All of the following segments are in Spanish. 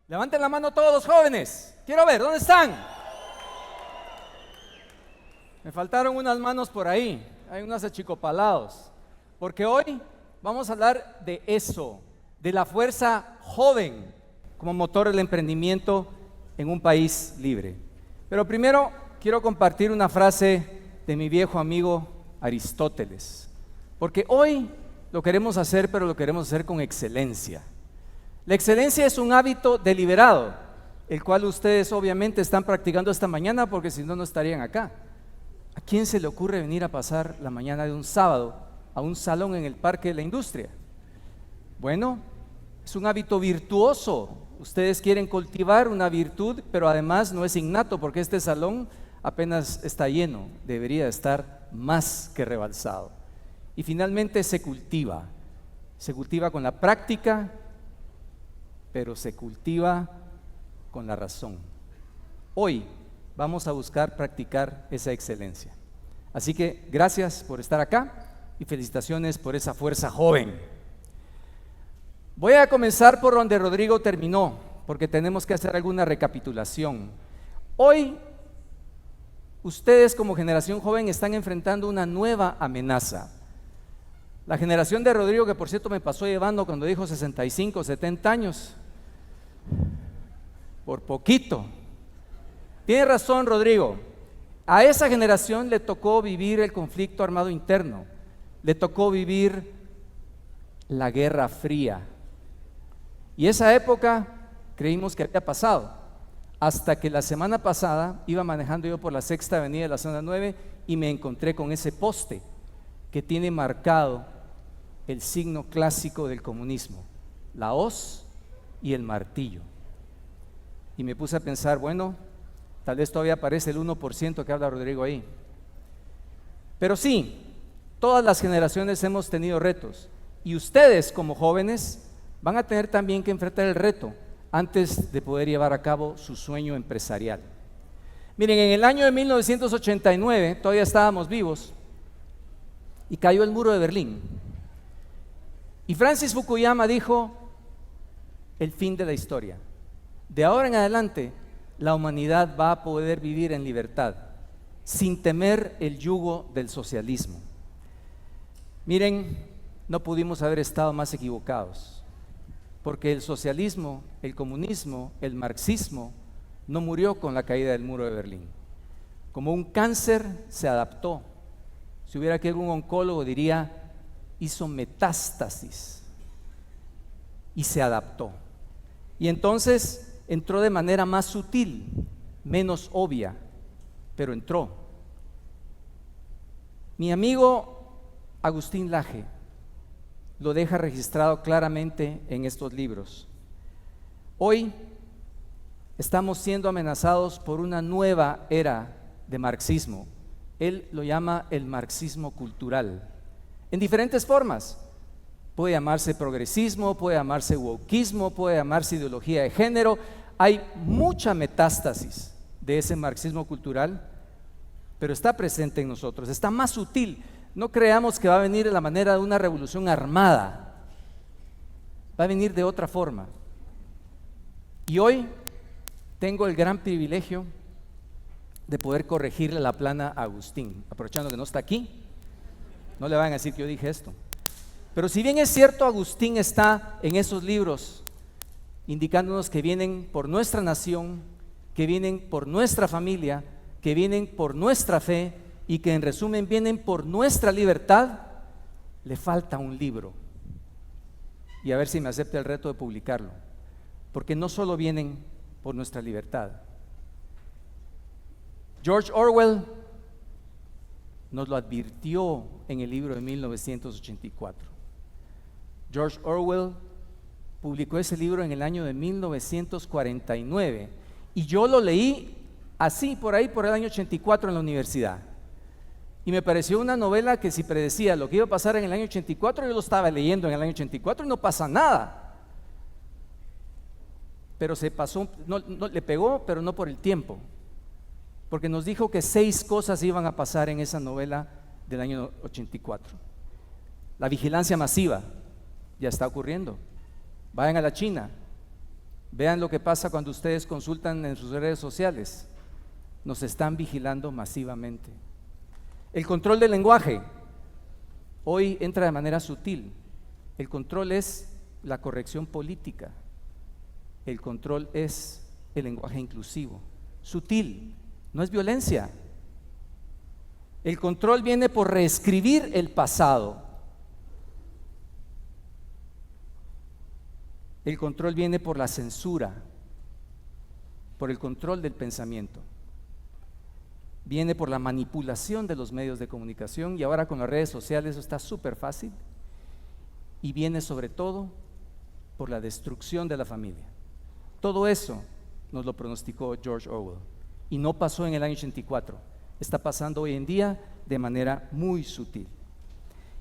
Levanten la mano todos los jóvenes. Quiero ver, ¿dónde están? Me faltaron unas manos por ahí. Hay unos achicopalados. Porque hoy vamos a hablar de eso, de la fuerza joven como motor del emprendimiento en un país libre. Pero primero quiero compartir una frase de mi viejo amigo Aristóteles. Porque hoy lo queremos hacer, pero lo queremos hacer con excelencia. La excelencia es un hábito deliberado, el cual ustedes obviamente están practicando esta mañana porque si no, no estarían acá. ¿A quién se le ocurre venir a pasar la mañana de un sábado a un salón en el Parque de la Industria? Bueno, es un hábito virtuoso. Ustedes quieren cultivar una virtud, pero además no es innato porque este salón apenas está lleno, debería estar más que rebalsado. Y finalmente se cultiva con la práctica, pero se cultiva con la razón. Hoy vamos a buscar practicar esa excelencia. Así que gracias por estar acá y felicitaciones por esa fuerza joven. Voy a comenzar por donde Rodrigo terminó, porque tenemos que hacer alguna recapitulación. Hoy, ustedes como generación joven están enfrentando una nueva amenaza. La generación de Rodrigo, que por cierto me pasó llevando cuando dijo 65, 70 años, por poquito. Tiene razón Rodrigo, a esa generación le tocó vivir el conflicto armado interno, le tocó vivir la Guerra Fría. Y esa época creímos que había pasado, hasta que la semana pasada iba manejando yo por la Sexta Avenida de la Zona 9 y me encontré con ese poste que tiene marcado el signo clásico del comunismo, la hoz y el martillo. Y me puse a pensar, bueno, tal vez todavía aparece el 1% que habla Rodrigo ahí. Pero sí, todas las generaciones hemos tenido retos y ustedes como jóvenes van a tener también que enfrentar el reto antes de poder llevar a cabo su sueño empresarial. Miren, en el año de 1989 todavía estábamos vivos y cayó el muro de Berlín. Y Francis Fukuyama dijo: el fin de la historia. De ahora en adelante, la humanidad va a poder vivir en libertad, sin temer el yugo del socialismo. Miren, no pudimos haber estado más equivocados, porque el socialismo, el comunismo, el marxismo, no murió con la caída del muro de Berlín. Como un cáncer se adaptó. Si hubiera aquí algún oncólogo diría, hizo metástasis y se adaptó. Y entonces entró de manera más sutil, menos obvia, pero entró. Mi amigo Agustín Laje lo deja registrado claramente en estos libros. Hoy estamos siendo amenazados por una nueva era de marxismo. Él lo llama el marxismo cultural, en diferentes formas. Puede llamarse progresismo, puede llamarse wokismo, puede llamarse ideología de género. Hay mucha metástasis de ese marxismo cultural, pero está presente en nosotros, está más sutil. No creamos que va a venir de la manera de una revolución armada, va a venir de otra forma. Y hoy tengo el gran privilegio de poder corregirle la plana a Agustín, aprovechando que no está aquí. No le van a decir que yo dije esto. Pero si bien es cierto, Agustín está en esos libros indicándonos que vienen por nuestra nación, que vienen por nuestra familia, que vienen por nuestra fe y que en resumen vienen por nuestra libertad, le falta un libro. Y a ver si me acepta el reto de publicarlo, porque no solo vienen por nuestra libertad. George Orwell nos lo advirtió en el libro de 1984. George Orwell publicó ese libro en el año de 1949 y yo lo leí así por ahí por el año 84 en la universidad. Y me pareció una novela que si predecía lo que iba a pasar en el año 84, yo lo estaba leyendo en el año 84 y no pasa nada. Pero se pasó, no le pegó, pero no por el tiempo. Porque nos dijo que 6 cosas iban a pasar en esa novela del año 84. La vigilancia masiva ya está ocurriendo. Vayan a la China, Vean lo que pasa cuando ustedes consultan en sus redes sociales. Nos están vigilando masivamente. El control del lenguaje hoy entra de manera sutil. El control es la corrección política. El control es el lenguaje inclusivo, sutil, no es violencia. El control viene por reescribir el pasado. El control viene por la censura, por el control del pensamiento. Viene por la manipulación de los medios de comunicación, y ahora con las redes sociales eso está súper fácil. Y viene sobre todo por la destrucción de la familia. Todo eso nos lo pronosticó George Orwell, y no pasó en el año 84, está pasando hoy en día de manera muy sutil.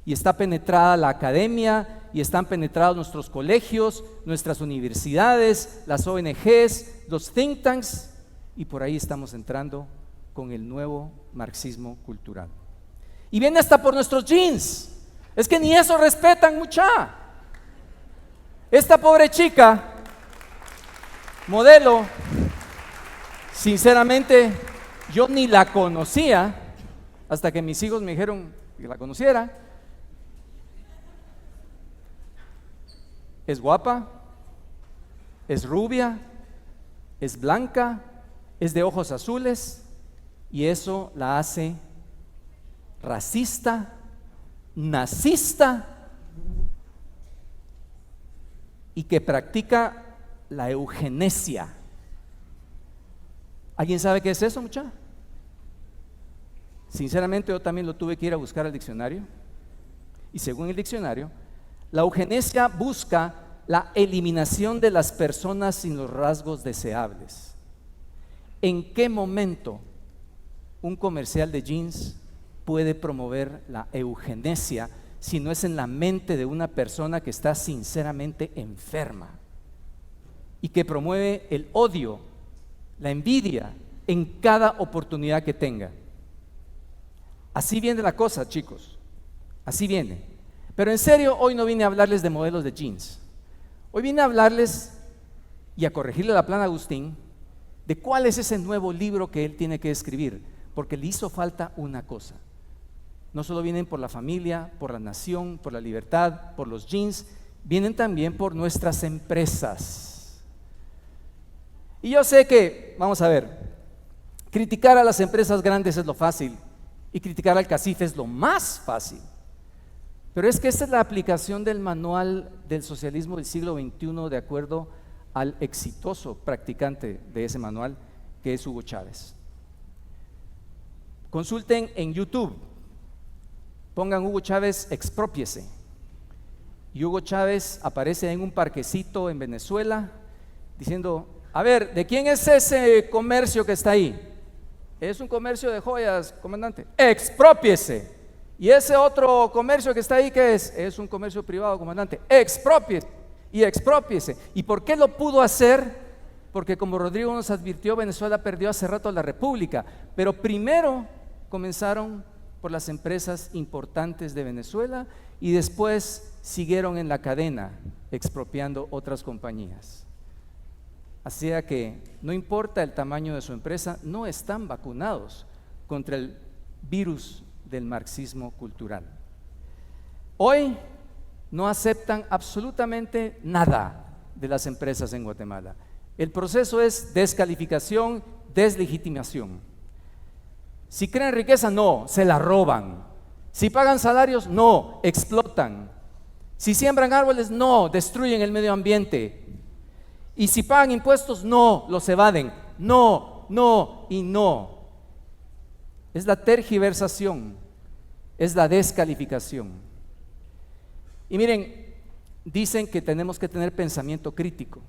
Y está penetrada la academia, y están penetrados nuestros colegios, nuestras universidades, las ONGs, los think tanks, y por ahí estamos entrando con el nuevo marxismo cultural. Y viene hasta por nuestros jeans. Es que ni eso respetan, mucha. Esta pobre chica, modelo, sinceramente yo ni la conocía hasta que mis hijos me dijeron que la conociera. Es guapa, es rubia, es blanca, es de ojos azules, y eso la hace racista, nazista, y que practica la eugenesia. ¿Alguien sabe qué es eso, muchacha? Sinceramente yo también lo tuve que ir a buscar al diccionario, y según el diccionario, la eugenesia busca la eliminación de las personas sin los rasgos deseables. ¿En qué momento un comercial de jeans puede promover la eugenesia si no es en la mente de una persona que está sinceramente enferma y que promueve el odio, la envidia en cada oportunidad que tenga? Así viene la cosa, chicos, así viene. Pero en serio, hoy no vine a hablarles de modelos de jeans. Hoy vine a hablarles y a corregirle la plana a Agustín de cuál es ese nuevo libro que él tiene que escribir, porque le hizo falta una cosa. No solo vienen por la familia, por la nación, por la libertad, por los jeans, vienen también por nuestras empresas. Y yo sé que, vamos a ver, criticar a las empresas grandes es lo fácil y criticar al cacife es lo más fácil. Pero es que esta es la aplicación del manual del socialismo del siglo XXI de acuerdo al exitoso practicante de ese manual, que es Hugo Chávez. Consulten en YouTube, pongan Hugo Chávez exprópiese, y Hugo Chávez aparece en un parquecito en Venezuela diciendo: a ver, ¿de quién es ese comercio que está ahí? Es un comercio de joyas, comandante. Exprópiese. ¿Y ese otro comercio que está ahí qué es? Es un comercio privado, comandante. Exprópiese y exprópiese. ¿Y por qué lo pudo hacer? Porque, como Rodrigo nos advirtió, Venezuela perdió hace rato la república, pero primero comenzaron por las empresas importantes de Venezuela y después siguieron en la cadena expropiando otras compañías. Así que no importa el tamaño de su empresa, no están vacunados contra el virus del marxismo cultural. Hoy no aceptan absolutamente nada de las empresas en Guatemala. El proceso es descalificación, deslegitimación. Si crean riqueza, no, se la roban. Si pagan salarios, no, explotan. Si siembran árboles, no, destruyen el medio ambiente. Y si pagan impuestos, no, los evaden. No, no y no. Es la tergiversación, es la descalificación. Y miren, dicen que tenemos que tener pensamiento crítico.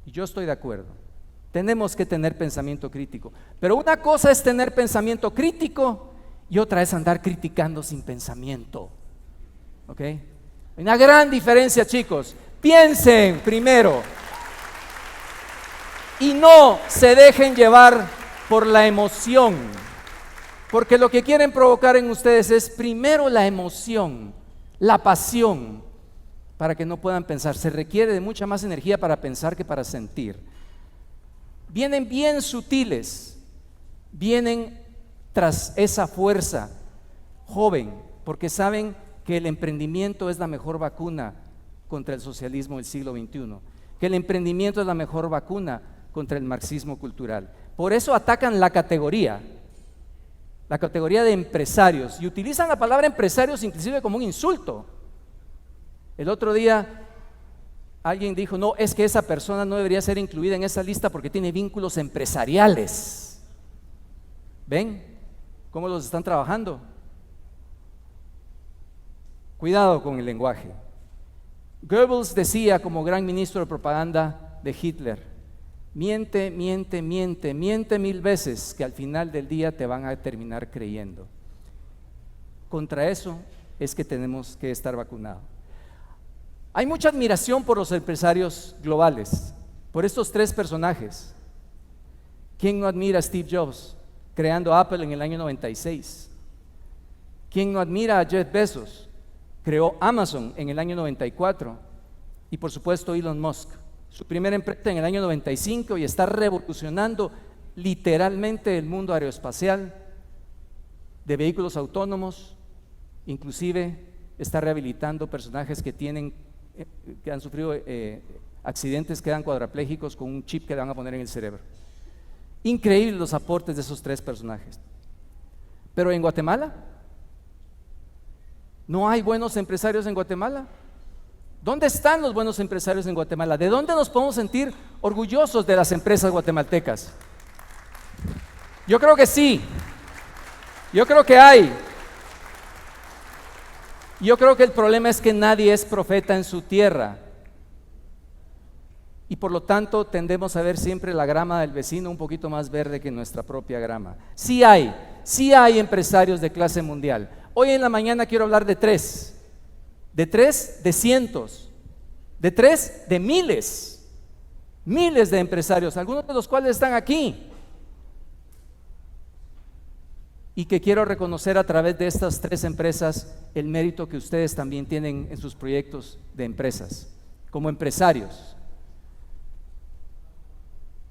Y yo estoy de acuerdo. Tenemos que tener pensamiento crítico. Pero una cosa es tener pensamiento crítico y otra es andar criticando sin pensamiento. ¿Ok? Hay una gran diferencia, chicos. Piensen primero y no se dejen llevar por la emoción, porque lo que quieren provocar en ustedes es primero la emoción, la pasión, para que no puedan pensar. Se requiere de mucha más energía para pensar que para sentir. Vienen bien sutiles, vienen tras esa fuerza joven, porque saben que el emprendimiento es la mejor vacuna contra el socialismo del siglo XXI, que el emprendimiento es la mejor vacuna contra el marxismo cultural. Por eso atacan la categoría de empresarios, y utilizan la palabra empresarios inclusive como un insulto. El otro día alguien dijo, no, es que esa persona no debería ser incluida en esa lista porque tiene vínculos empresariales. ¿Ven cómo los están trabajando? Cuidado con el lenguaje. Goebbels decía, como gran ministro de propaganda de Hitler, miente, miente, miente, miente 1000 veces que al final del día te van a terminar creyendo. Contra eso es que tenemos que estar vacunados. Hay mucha admiración por los empresarios globales, por estos 3 personajes. ¿Quién no admira a Steve Jobs creando Apple en el año 96? ¿Quién no admira a Jeff Bezos? Creó Amazon en el año 94, y por supuesto Elon Musk, su primera empresa en el año 95, y está revolucionando literalmente el mundo aeroespacial, de vehículos autónomos, inclusive está rehabilitando personajes que han sufrido accidentes, quedan cuadraplégicos con un chip que le van a poner en el cerebro. Increíbles los aportes de esos 3 personajes. Pero en Guatemala, ¿no hay buenos empresarios en Guatemala? ¿Dónde están los buenos empresarios en Guatemala? ¿De dónde nos podemos sentir orgullosos de las empresas guatemaltecas? Yo creo que sí. Yo creo que hay. Yo creo que el problema es que nadie es profeta en su tierra. Y por lo tanto tendemos a ver siempre la grama del vecino un poquito más verde que nuestra propia grama. Sí hay empresarios de clase mundial. Hoy en la mañana quiero hablar de 3, de cientos, de 3 de miles de empresarios, algunos de los cuales están aquí, y que quiero reconocer a través de estas 3 empresas el mérito que ustedes también tienen en sus proyectos de empresas, como empresarios.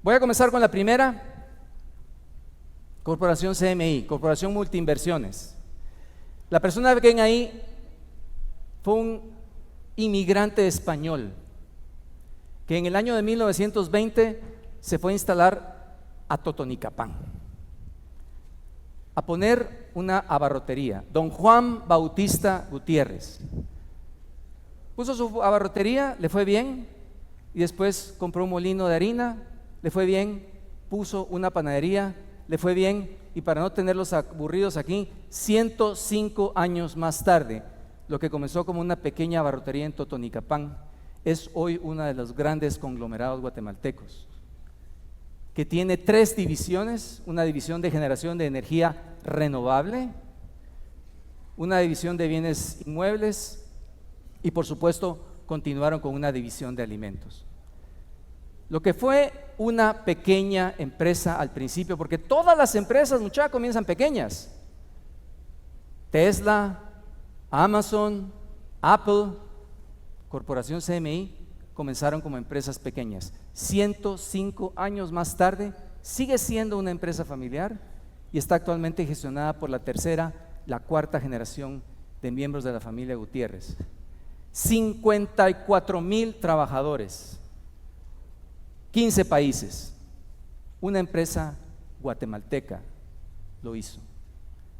Voy a comenzar con la primera, Corporación CMI, Corporación Multiinversiones. La persona que ven ahí fue un inmigrante español que en el año de 1920 se fue a instalar a Totonicapán, a poner una abarrotería. Don Juan Bautista Gutiérrez puso su abarrotería, le fue bien, y después compró un molino de harina, le fue bien, puso una panadería, le fue bien, y para no tenerlos aburridos aquí, 105 años más tarde, lo que comenzó como una pequeña abarrotería en Totonicapán es hoy uno de los grandes conglomerados guatemaltecos, que tiene 3 divisiones: una división de generación de energía renovable, una división de bienes inmuebles, y por supuesto continuaron con una división de alimentos. Lo que fue una pequeña empresa al principio, porque todas las empresas, muchachos, comienzan pequeñas. Tesla, Amazon, Apple, Corporación CMI comenzaron como empresas pequeñas. 105 años más tarde sigue siendo una empresa familiar y está actualmente gestionada por la 3ª, la 4ª generación de miembros de la familia Gutiérrez. 54,000 trabajadores, 15 países. Una empresa guatemalteca lo hizo.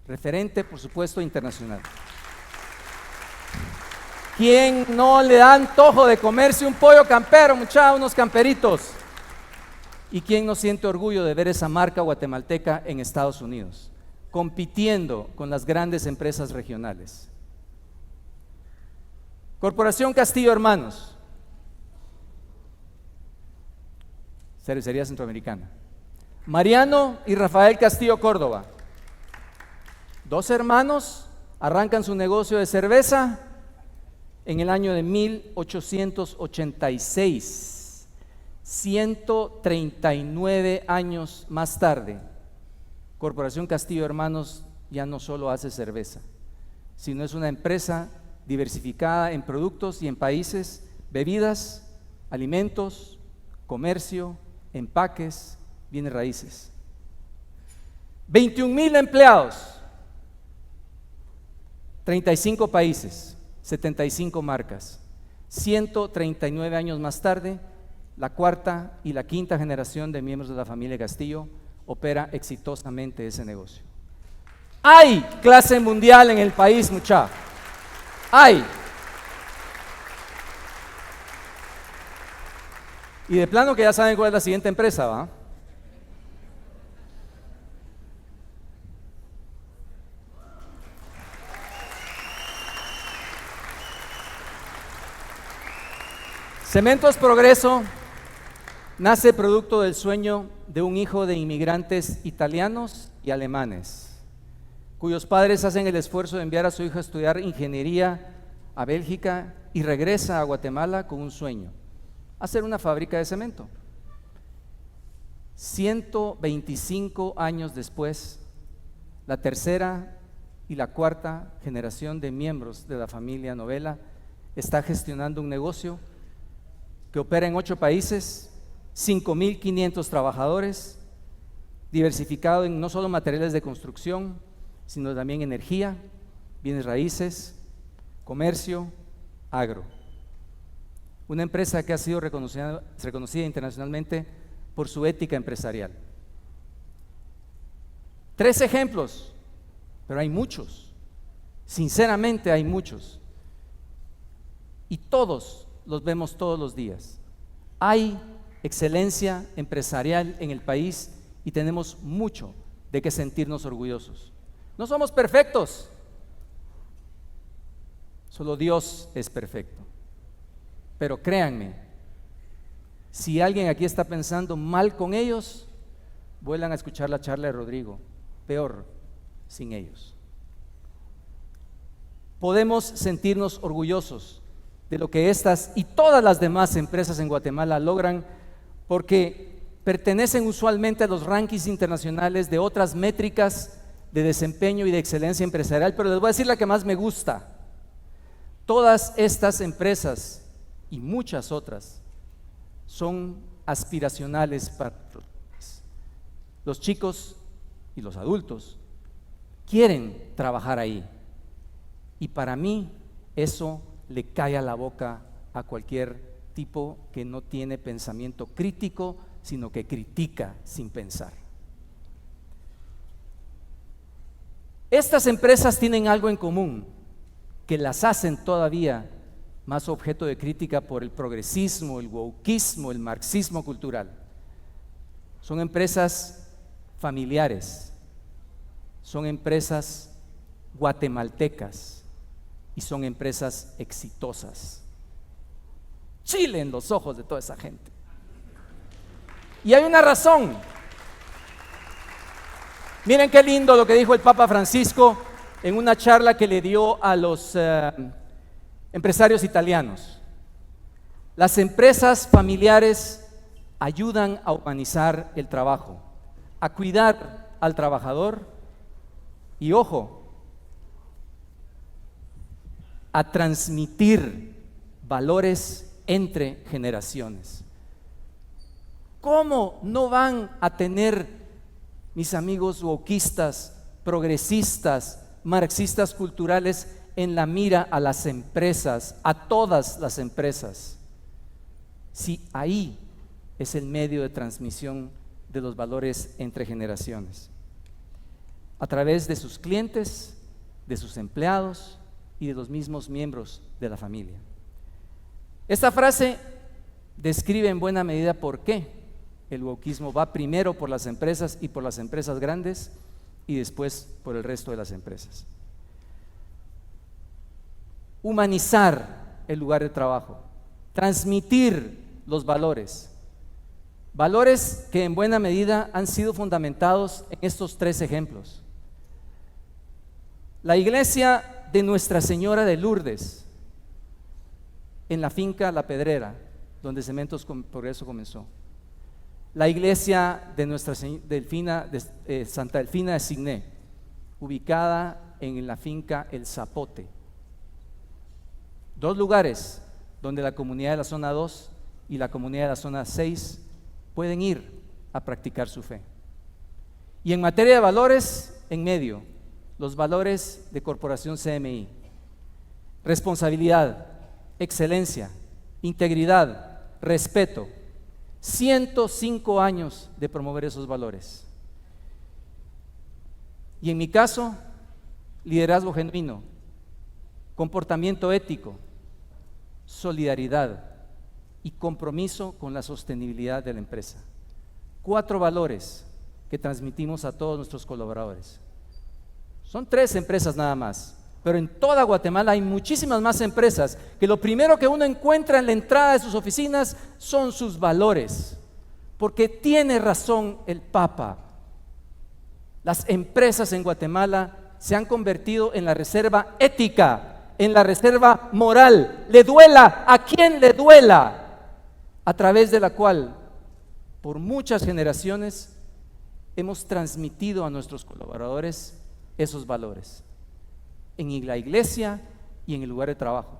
Referente, por supuesto, internacional. ¿Quién no le da antojo de comerse un pollo campero, muchachos, unos camperitos? ¿Y quién no siente orgullo de ver esa marca guatemalteca en Estados Unidos, compitiendo con las grandes empresas regionales? Corporación Castillo Hermanos, Cervecería Centroamericana. Mariano y Rafael Castillo Córdoba, 2 hermanos, arrancan su negocio de cerveza en el año de 1886. 139 años más tarde, Corporación Castillo Hermanos ya no solo hace cerveza, sino es una empresa diversificada en productos y en países, bebidas, alimentos, comercio, empaques, bienes raíces. 21,000 empleados, 35 países, 75 marcas. 139 años más tarde, la cuarta y la quinta generación de miembros de la familia Castillo opera exitosamente ese negocio. Hay clase mundial en el país, mucha. Hay. Y de plano que ya saben cuál es la siguiente empresa, ¿va? Cementos Progreso nace producto del sueño de un hijo de inmigrantes italianos y alemanes, cuyos padres hacen el esfuerzo de enviar a su hijo a estudiar ingeniería a Bélgica y regresa a Guatemala con un sueño: hacer una fábrica de cemento. 125 años después, la tercera y la cuarta generación de miembros de la familia Novela está gestionando un negocio que opera en 8 países, 5,500 trabajadores, diversificado en no solo materiales de construcción, sino también energía, bienes raíces, comercio, agro. Una empresa que ha sido reconocida internacionalmente por su ética empresarial. 3 ejemplos, pero hay muchos, sinceramente hay muchos, y todos los vemos todos los días. Hay excelencia empresarial en el país y tenemos mucho de qué sentirnos orgullosos. No somos perfectos, solo Dios es perfecto. Pero créanme, si alguien aquí está pensando mal con ellos, vuelvan a escuchar la charla de Rodrigo. Peor sin ellos. Podemos sentirnos orgullosos de lo que estas y todas las demás empresas en Guatemala logran, porque pertenecen usualmente a los rankings internacionales de otras métricas de desempeño y de excelencia empresarial, pero les voy a decir la que más me gusta. Todas estas empresas y muchas otras son aspiracionales para los chicos y los adultos. Quieren trabajar ahí, y para mí eso le cae a la boca a cualquier tipo que no tiene pensamiento crítico, sino que critica sin pensar. Estas empresas tienen algo en común, que las hacen todavía más objeto de crítica por el progresismo, el wokismo, el marxismo cultural. Son empresas familiares, son empresas guatemaltecas y son empresas exitosas. Chile en los ojos de toda esa gente. Y hay una razón. Miren qué lindo lo que dijo el Papa Francisco en una charla que le dio a los empresarios italianos. Las empresas familiares ayudan a humanizar el trabajo, a cuidar al trabajador y, ojo, a transmitir valores entre generaciones. ¿Cómo no van a tener, mis amigos wokistas, progresistas, marxistas culturales, en la mira a las empresas, a todas las empresas, si ahí es el medio de transmisión de los valores entre generaciones? A través de sus clientes, de sus empleados y de los mismos miembros de la familia. Esta frase describe en buena medida por qué el wokismo va primero por las empresas y por las empresas grandes y después por el resto de las empresas. Humanizar el lugar de trabajo, transmitir los valores, valores que en buena medida han sido fundamentados en estos 3 ejemplos. La iglesia de Nuestra Señora de Lourdes, en la finca La Pedrera, donde Cementos Progreso comenzó. La iglesia de Santa Delfina de Signé, ubicada en la finca El Zapote. 2 lugares donde la comunidad de la zona 2 y la comunidad de la zona 6 pueden ir a practicar su fe. Y en materia de valores, en medio, los valores de Corporación CMI: responsabilidad, excelencia, integridad, respeto. 105 años de promover esos valores. Y en mi caso, liderazgo genuino, comportamiento ético, solidaridad y compromiso con la sostenibilidad de la empresa. 4 valores que transmitimos a todos nuestros colaboradores. Son 3 empresas nada más, pero en toda Guatemala hay muchísimas más empresas que lo primero que uno encuentra en la entrada de sus oficinas son sus valores, porque tiene razón el Papa. Las empresas en Guatemala se han convertido en la reserva ética, en la reserva moral, le duela a quien le duela, a través de la cual por muchas generaciones hemos transmitido a nuestros colaboradores esos valores en la iglesia y en el lugar de trabajo.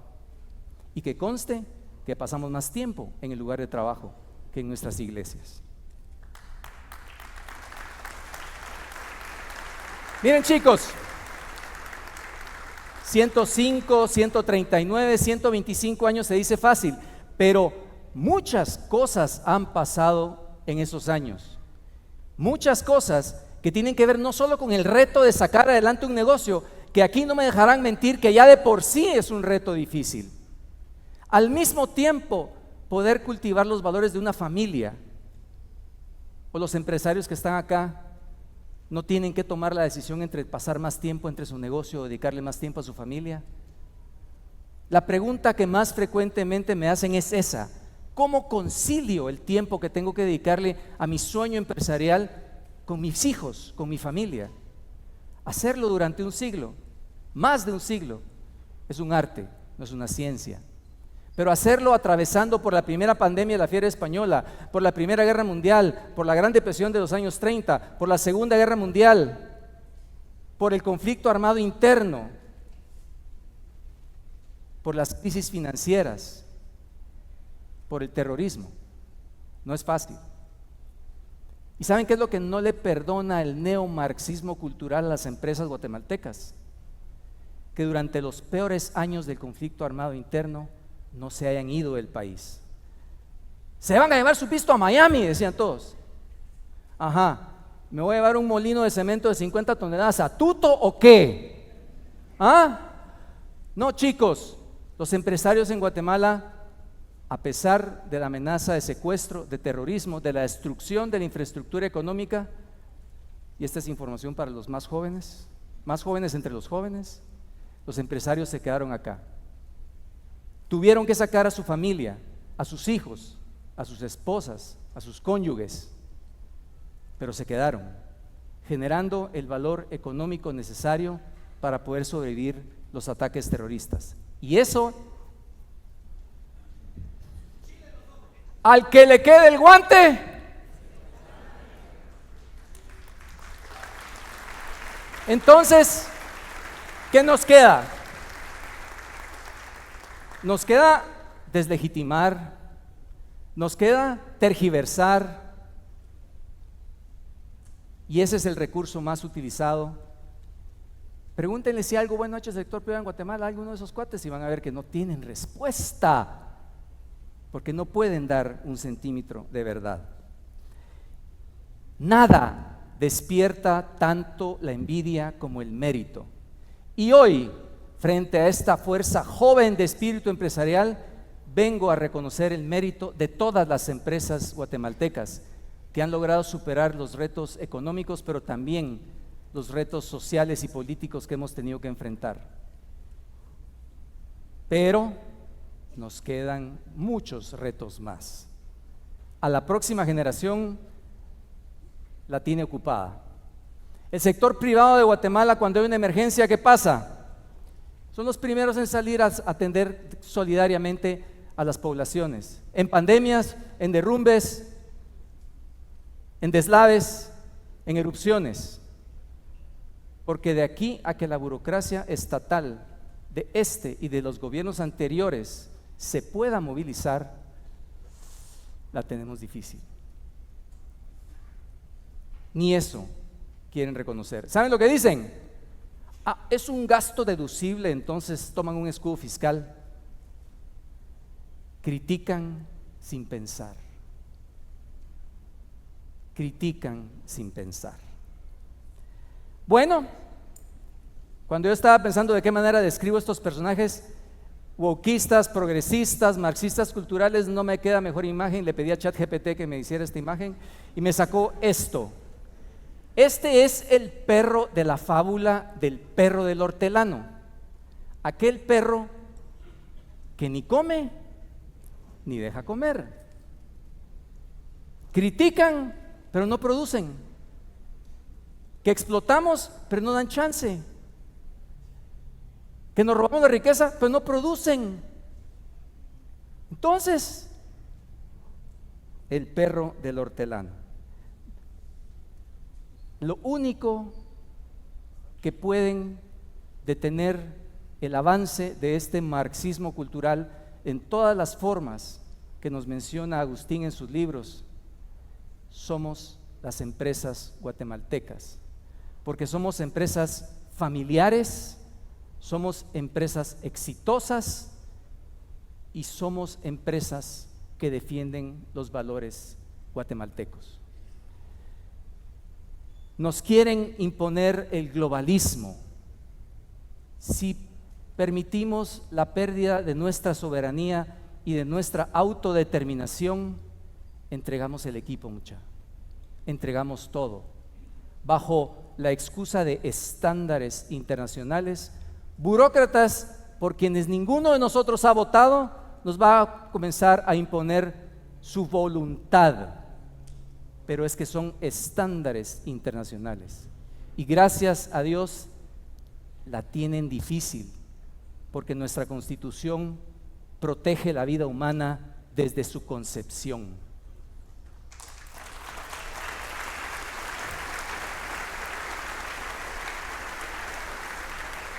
Y que conste que pasamos más tiempo en el lugar de trabajo que en nuestras iglesias. Miren, chicos, 105, 139, 125 años se dice fácil, pero muchas cosas han pasado en esos años. Muchas cosas que tienen que ver no solo con el reto de sacar adelante un negocio, que aquí no me dejarán mentir que ya de por sí es un reto difícil. Al mismo tiempo, poder cultivar los valores de una familia, o los empresarios que están acá no tienen que tomar la decisión entre pasar más tiempo entre su negocio o dedicarle más tiempo a su familia. La pregunta que más frecuentemente me hacen es esa: ¿cómo concilio el tiempo que tengo que dedicarle a mi sueño empresarial con mis hijos, con mi familia? Hacerlo durante un siglo, más de un siglo, es un arte, no es una ciencia. Pero hacerlo atravesando por la primera pandemia de la fiebre española, por la Primera Guerra Mundial, por la Gran Depresión de los años 30, por la Segunda Guerra Mundial, por el conflicto armado interno, por las crisis financieras, por el terrorismo, no es fácil. ¿Y saben qué es lo que no le perdona el neomarxismo cultural a las empresas guatemaltecas? Que durante los peores años del conflicto armado interno no se hayan ido del país. Se van a llevar su pisto a Miami, decían todos. Ajá, ¿me voy a llevar un molino de cemento de 50 toneladas a Tuto o qué? ¿Ah? No, chicos, los empresarios en Guatemala, a pesar de la amenaza de secuestro, de terrorismo, de la destrucción de la infraestructura económica, y esta es información para los más jóvenes entre los jóvenes, los empresarios se quedaron acá. Tuvieron que sacar a su familia, a sus hijos, a sus esposas, a sus cónyuges, pero se quedaron, generando el valor económico necesario para poder sobrevivir los ataques terroristas. Y eso, al que le quede el guante, entonces, ¿qué nos queda? Nos queda deslegitimar, nos queda tergiversar, y ese es el recurso más utilizado. Pregúntenle si algo bueno ha hecho el sector privado en Guatemala a alguno de esos cuates y van a ver que no tienen respuesta, porque no pueden dar un centímetro de verdad. Nada despierta tanto la envidia como el mérito. Y hoy, frente a esta fuerza joven de espíritu empresarial, vengo a reconocer el mérito de todas las empresas guatemaltecas que han logrado superar los retos económicos, pero también los retos sociales y políticos que hemos tenido que enfrentar. Pero nos quedan muchos retos más. A la próxima generación la tiene ocupada. El sector privado de Guatemala, cuando hay una emergencia, ¿qué pasa? Son los primeros en salir a atender solidariamente a las poblaciones, en pandemias, en derrumbes, en deslaves, en erupciones, porque de aquí a que la burocracia estatal de este y de los gobiernos anteriores se pueda movilizar, la tenemos difícil. Ni eso quieren reconocer. ¿Saben lo que dicen? Es un gasto deducible, entonces toman un escudo fiscal. Critican sin pensar. Critican sin pensar. Bueno, cuando yo estaba pensando de qué manera describo estos personajes wokistas, progresistas, marxistas culturales, no me queda mejor imagen. Le pedí a ChatGPT que me hiciera esta imagen y me sacó esto. Este es el perro de la fábula del perro del hortelano. Aquel perro que ni come ni deja comer. Critican, pero no producen. Que explotamos, pero no dan chance. Que nos robamos la riqueza, pero no producen. Entonces, el perro del hortelano. Lo único que pueden detener el avance de este marxismo cultural en todas las formas que nos menciona Agustín en sus libros, somos las empresas guatemaltecas, porque somos empresas familiares, somos empresas exitosas y somos empresas que defienden los valores guatemaltecos. Nos quieren imponer el globalismo. Si permitimos la pérdida de nuestra soberanía y de nuestra autodeterminación, entregamos el equipo, entregamos todo, bajo la excusa de estándares internacionales, burócratas por quienes ninguno de nosotros ha votado, nos va a comenzar a imponer su voluntad, pero es que son estándares internacionales y gracias a Dios la tienen difícil, porque nuestra Constitución protege la vida humana desde su concepción.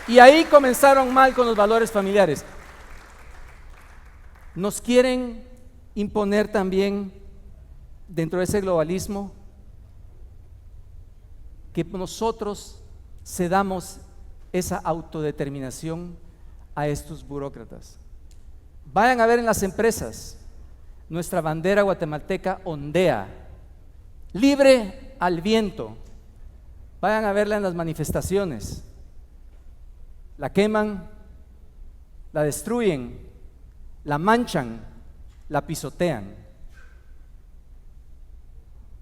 Y ahí comenzaron mal con los valores familiares. Nos quieren imponer también, dentro de ese globalismo, que nosotros cedamos esa autodeterminación a estos burócratas. Vayan a ver en las empresas, nuestra bandera guatemalteca ondea, libre al viento. Vayan a verla en las manifestaciones. La queman, la destruyen, la manchan, la pisotean.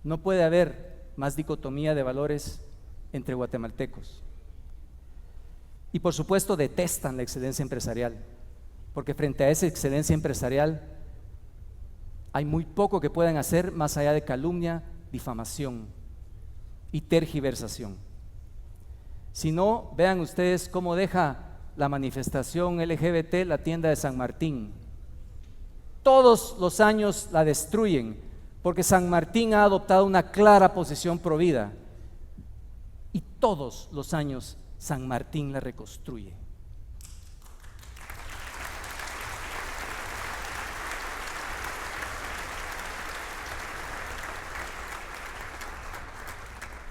No puede haber más dicotomía de valores entre guatemaltecos. Y por supuesto detestan la excelencia empresarial, porque frente a esa excelencia empresarial hay muy poco que puedan hacer más allá de calumnia, difamación y tergiversación. Si no, vean ustedes cómo deja la manifestación LGBT la tienda de San Martín. Todos los años la destruyen, porque San Martín ha adoptado una clara posición pro vida. Y todos los años San Martín la reconstruye.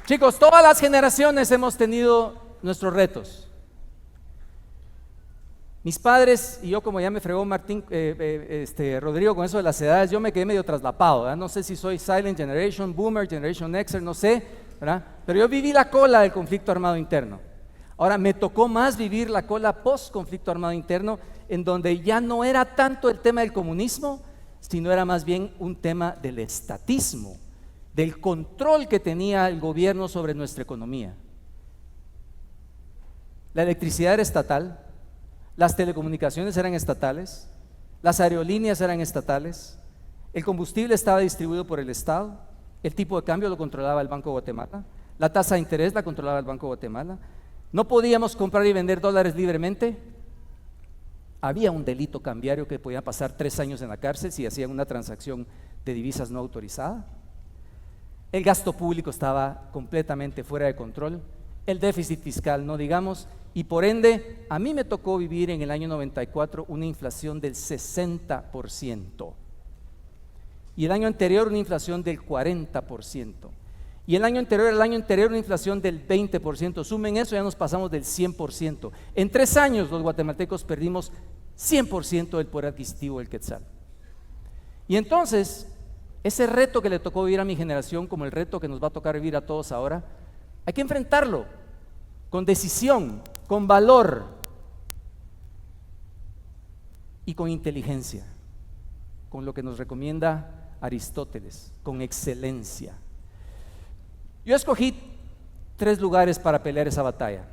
Chicos, todas las generaciones hemos tenido nuestros retos. Mis padres y yo, como ya me fregó Martín, Rodrigo, con eso de las edades, yo me quedé medio traslapado, ¿verdad? No sé si soy Silent Generation, Boomer, Generation Xer, no sé, ¿verdad? Pero yo viví la cola del conflicto armado interno. Ahora me tocó más vivir la cola post-conflicto armado interno, en donde ya no era tanto el tema del comunismo, sino era más bien un tema del estatismo, del control que tenía el gobierno sobre nuestra economía. La electricidad era estatal, las telecomunicaciones eran estatales, las aerolíneas eran estatales, el combustible estaba distribuido por el Estado, el tipo de cambio lo controlaba el Banco de Guatemala, la tasa de interés la controlaba el Banco de Guatemala, no podíamos comprar y vender dólares libremente, había un delito cambiario que podía pasar 3 años en la cárcel si hacían una transacción de divisas no autorizada. El gasto público estaba completamente fuera de control el déficit fiscal, no digamos, y por ende, a mí me tocó vivir en el año 94 una inflación del 60%, y el año anterior una inflación del 40%, y el año anterior una inflación del 20%, sumen eso, ya nos pasamos del 100%. En 3 años los guatemaltecos perdimos 100% del poder adquisitivo del quetzal. Y entonces, ese reto que le tocó vivir a mi generación, como el reto que nos va a tocar vivir a todos ahora, hay que enfrentarlo con decisión, con valor y con inteligencia, con lo que nos recomienda Aristóteles, con excelencia. Yo escogí 3 lugares para pelear esa batalla.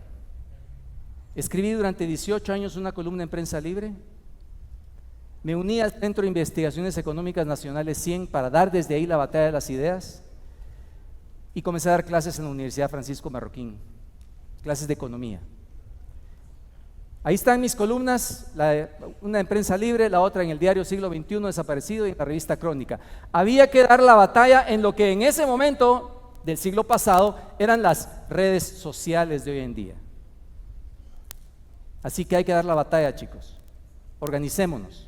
Escribí durante 18 años una columna en Prensa Libre. Me uní al Centro de Investigaciones Económicas Nacionales 100 para dar desde ahí la batalla de las ideas, y comencé a dar clases en la Universidad Francisco Marroquín, clases de economía. Ahí están mis columnas, una en Prensa Libre, la otra en el diario Siglo XXI desaparecido y en la revista Crónica. Había que dar la batalla en lo que en ese momento del siglo pasado eran las redes sociales de hoy en día. Así que hay que dar la batalla, chicos. Organicémonos.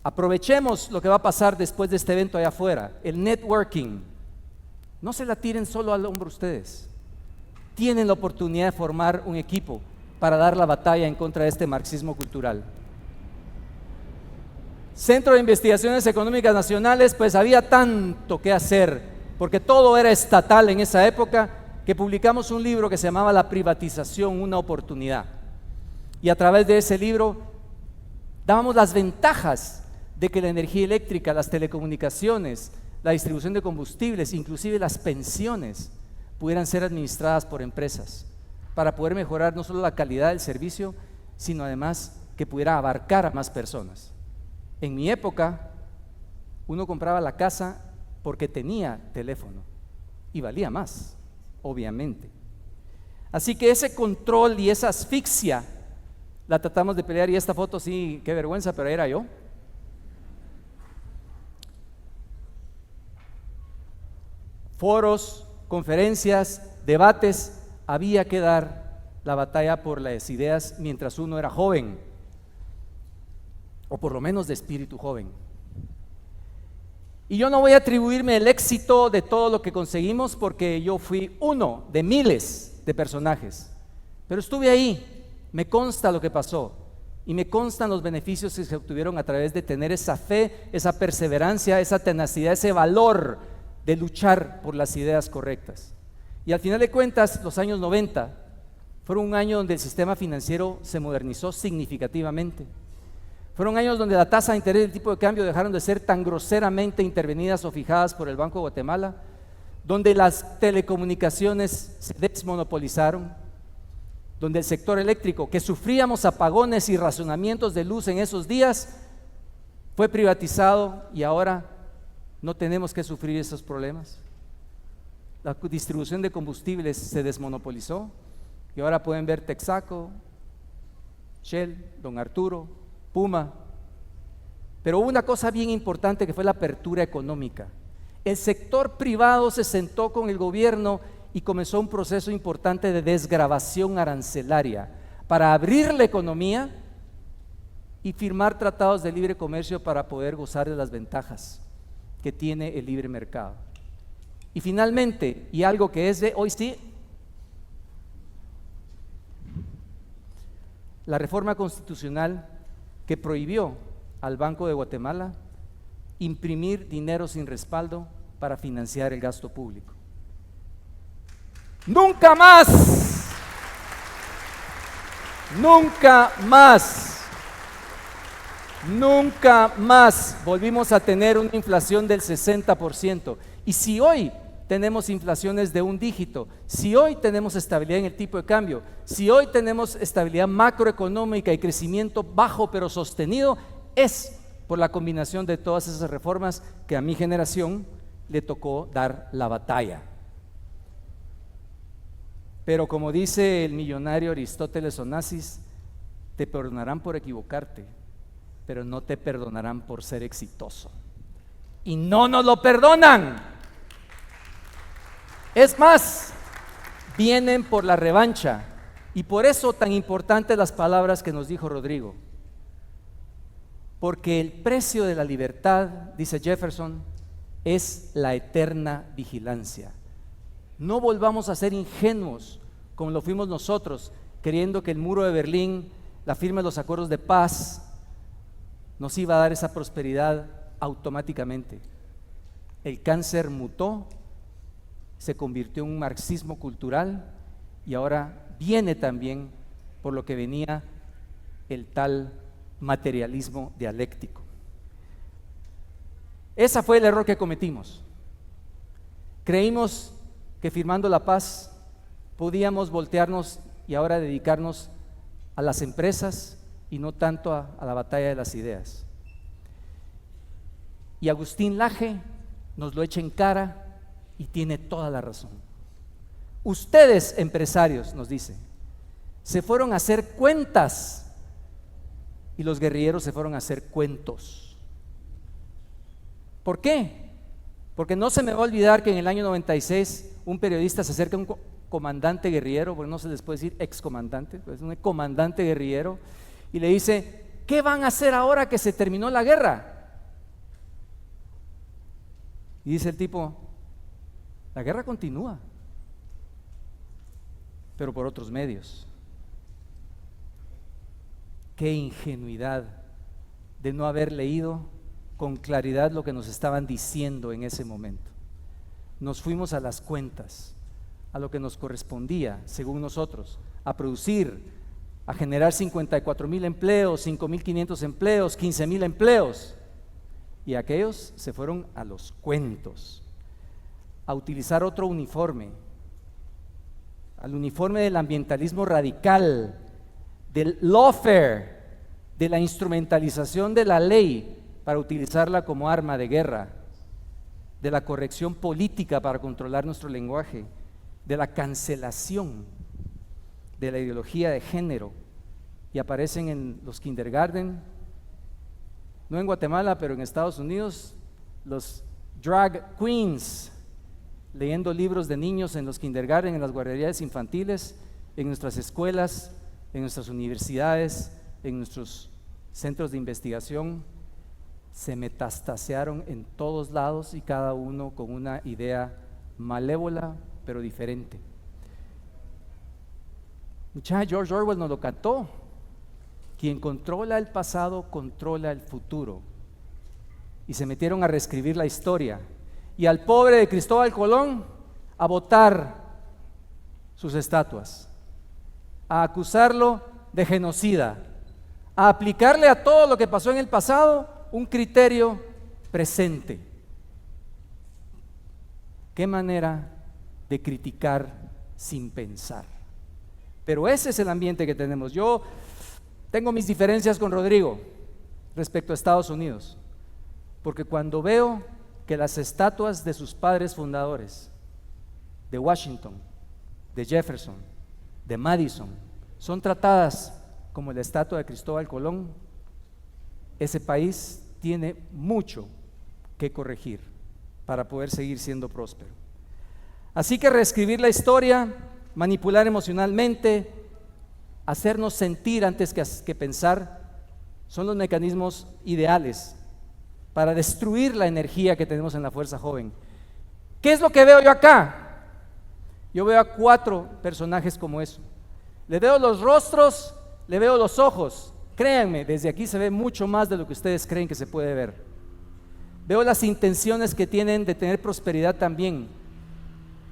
Aprovechemos lo que va a pasar después de este evento allá afuera, el networking. No se la tiren solo al hombro ustedes. Tienen la oportunidad de formar un equipo para dar la batalla en contra de este marxismo cultural. Centro de Investigaciones Económicas Nacionales, pues había tanto que hacer, porque todo era estatal en esa época, que publicamos un libro que se llamaba La privatización, una oportunidad. Y a través de ese libro dábamos las ventajas de que la energía eléctrica, las telecomunicaciones, la distribución de combustibles, inclusive las pensiones, pudieran ser administradas por empresas, para poder mejorar no solo la calidad del servicio, sino además que pudiera abarcar a más personas. En mi época, uno compraba la casa porque tenía teléfono y valía más, obviamente. Así que ese control y esa asfixia la tratamos de pelear, y esta foto sí, qué vergüenza, pero era yo. Foros, conferencias, debates, había que dar la batalla por las ideas mientras uno era joven, o por lo menos de espíritu joven. Y yo no voy a atribuirme el éxito de todo lo que conseguimos, porque yo fui uno de miles de personajes, pero estuve ahí. Me consta lo que pasó y me constan los beneficios que se obtuvieron a través de tener esa fe, esa perseverancia, esa tenacidad, ese valor de luchar por las ideas correctas. Y al final de cuentas, los años 90 fueron un año donde el sistema financiero se modernizó significativamente. Fueron años donde la tasa de interés y el tipo de cambio dejaron de ser tan groseramente intervenidas o fijadas por el Banco de Guatemala, donde las telecomunicaciones se desmonopolizaron, donde el sector eléctrico, que sufríamos apagones y racionamientos de luz en esos días, fue privatizado, y ahora no tenemos que sufrir esos problemas. La distribución de combustibles se desmonopolizó, y ahora pueden ver Texaco, Shell, Don Arturo, Puma. Pero hubo una cosa bien importante, que fue la apertura económica. El sector privado se sentó con el gobierno y comenzó un proceso importante de desgravación arancelaria para abrir la economía y firmar tratados de libre comercio para poder gozar de las ventajas que tiene el libre mercado. Y finalmente, y algo que es de hoy sí, la reforma constitucional que prohibió al Banco de Guatemala imprimir dinero sin respaldo para financiar el gasto público. Nunca más, nunca más, nunca más volvimos a tener una inflación del 60%. Y si hoy tenemos inflaciones de un dígito, si hoy tenemos estabilidad en el tipo de cambio, si hoy tenemos estabilidad macroeconómica y crecimiento bajo pero sostenido, es por la combinación de todas esas reformas que a mi generación le tocó dar la batalla. Pero como dice el millonario Aristóteles Onassis, te perdonarán por equivocarte, pero no te perdonarán por ser exitoso. Y no nos lo perdonan. Es más, vienen por la revancha. Y por eso tan importantes las palabras que nos dijo Rodrigo. Porque el precio de la libertad, dice Jefferson, es la eterna vigilancia. No volvamos a ser ingenuos como lo fuimos nosotros, creyendo que el muro de Berlín, la firma de los acuerdos de paz, nos iba a dar esa prosperidad automáticamente. El cáncer mutó, se convirtió en un marxismo cultural y ahora viene también por lo que venía el tal materialismo dialéctico. Ese fue el error que cometimos. Creímos que firmando la paz podíamos voltearnos y ahora dedicarnos a las empresas y no tanto a la batalla de las ideas. Y Agustín Laje nos lo echa en cara y tiene toda la razón. Ustedes, empresarios, nos dice, se fueron a hacer cuentas y los guerrilleros se fueron a hacer cuentos. ¿Por qué? Porque no se me va a olvidar que en el año 96 un periodista se acerca a un comandante guerrillero, porque no se les puede decir excomandante, pues un comandante guerrillero, y le dice: ¿qué van a hacer ahora que se terminó la guerra? Y dice el tipo: la guerra continúa, pero por otros medios. Qué ingenuidad de no haber leído con claridad lo que nos estaban diciendo en ese momento. Nos fuimos a las cuentas, a lo que nos correspondía, según nosotros, a producir, a generar 54,000 empleos, 5,500 empleos, 15,000 empleos. Y aquellos se fueron a los cuentos, a utilizar otro uniforme, al uniforme del ambientalismo radical, del lawfare, de la instrumentalización de la ley para utilizarla como arma de guerra, de la corrección política para controlar nuestro lenguaje, de la cancelación de la ideología de género, y aparecen en los kindergarten, no en Guatemala, pero en Estados Unidos, los drag queens, leyendo libros de niños en los kindergarten, en las guarderías infantiles, en nuestras escuelas, en nuestras universidades, en nuestros centros de investigación. Se metastasearon en todos lados y cada uno con una idea malévola pero diferente. Muchacha, George Orwell nos lo cantó: quien controla el pasado controla el futuro. Y se metieron a reescribir la historia, y al pobre de Cristóbal Colón a botar sus estatuas, a acusarlo de genocida, a aplicarle a todo lo que pasó en el pasado un criterio presente. Qué manera de criticar sin pensar. Pero ese es el ambiente que tenemos. Yo tengo mis diferencias con Rodrigo respecto a Estados Unidos, porque cuando veo que las estatuas de sus padres fundadores, de Washington, de Jefferson, de Madison, son tratadas como la estatua de Cristóbal Colón, ese país tiene mucho que corregir para poder seguir siendo próspero. Así que reescribir la historia, manipular emocionalmente, hacernos sentir antes que pensar, son los mecanismos ideales para destruir la energía que tenemos en la fuerza joven. ¿Qué es lo que veo yo acá? Yo veo a 4 personajes como eso. Le veo los rostros, le veo los ojos. Créanme, desde aquí se ve mucho más de lo que ustedes creen que se puede ver. Veo las intenciones que tienen de tener prosperidad también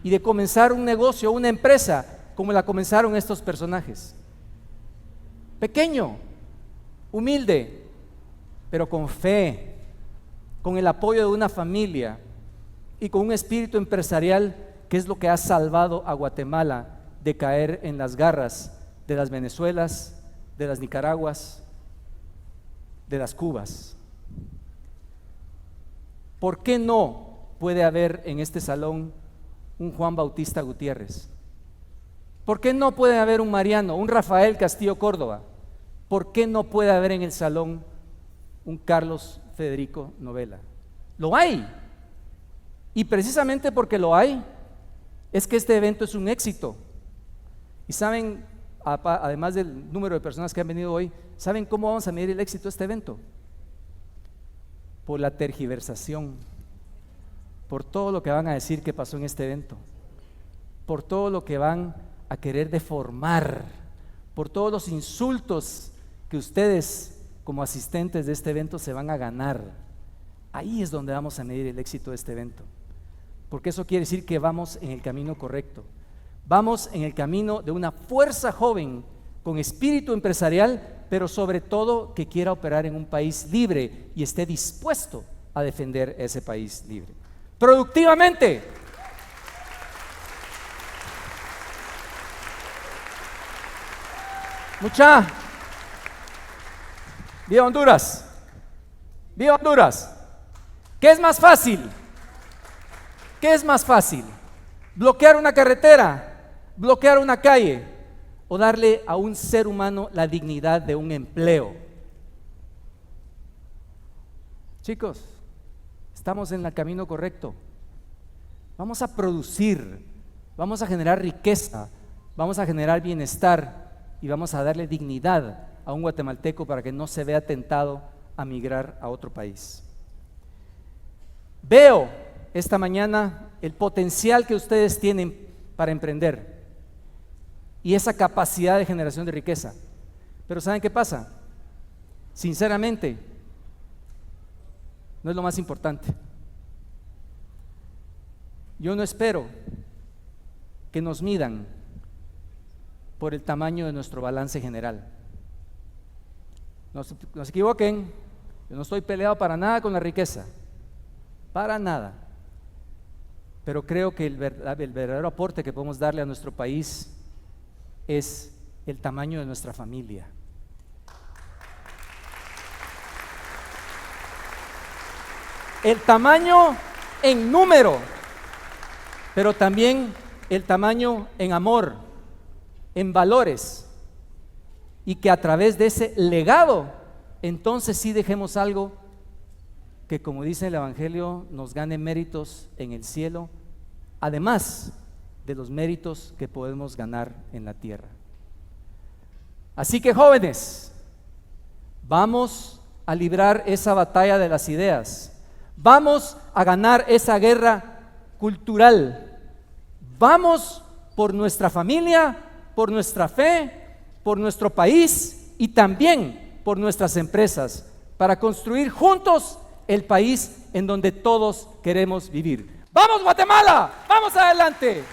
y de comenzar un negocio, una empresa, como la comenzaron estos personajes. Pequeño, humilde, pero con fe, con el apoyo de una familia y con un espíritu empresarial que es lo que ha salvado a Guatemala de caer en las garras de las Venezuelas, de las Nicaraguas, de las Cubas. ¿Por qué no puede haber en este salón un Juan Bautista Gutiérrez? ¿Por qué no puede haber un Mariano, un Rafael Castillo Córdoba? ¿Por qué no puede haber en el salón un Carlos Federico Novela? Lo hay, y precisamente porque lo hay es que este evento es un éxito, Y saben, además del número de personas que han venido hoy, ¿saben cómo vamos a medir el éxito de este evento? Por la tergiversación, por todo lo que van a decir que pasó en este evento, por todo lo que van a querer deformar, por todos los insultos que ustedes como asistentes de este evento se van a ganar. Ahí es donde vamos a medir el éxito de este evento, porque eso quiere decir que vamos en el camino correcto. Vamos en el camino de una fuerza joven con espíritu empresarial, pero sobre todo que quiera operar en un país libre y esté dispuesto a defender ese país libre. Productivamente. Mucha. ¡Viva Honduras! ¡Viva Honduras! ¿Qué es más fácil? ¿Qué es más fácil? ¿Bloquear una carretera? ¿Bloquear una calle? ¿O darle a un ser humano la dignidad de un empleo? Chicos, estamos en el camino correcto. Vamos a producir, vamos a generar riqueza, vamos a generar bienestar y vamos a darle dignidad a un guatemalteco para que no se vea tentado a migrar a otro país. Veo esta mañana el potencial que ustedes tienen para emprender y esa capacidad de generación de riqueza. Pero ¿saben qué pasa? Sinceramente, no es lo más importante. Yo no espero que nos midan por el tamaño de nuestro balance general. No se equivoquen, yo no estoy peleado para nada con la riqueza, para nada. Pero creo que el verdadero aporte que podemos darle a nuestro país es el tamaño de nuestra familia. El tamaño en número, pero también el tamaño en amor, en valores, y que a través de ese legado, entonces sí dejemos algo que, como dice el Evangelio, nos gane méritos en el cielo, además de los méritos que podemos ganar en la tierra. Así que, jóvenes, vamos a librar esa batalla de las ideas, vamos a ganar esa guerra cultural, vamos por nuestra familia, por nuestra fe, por nuestro país y también por nuestras empresas, para construir juntos el país en donde todos queremos vivir. ¡Vamos, Guatemala! ¡Vamos adelante!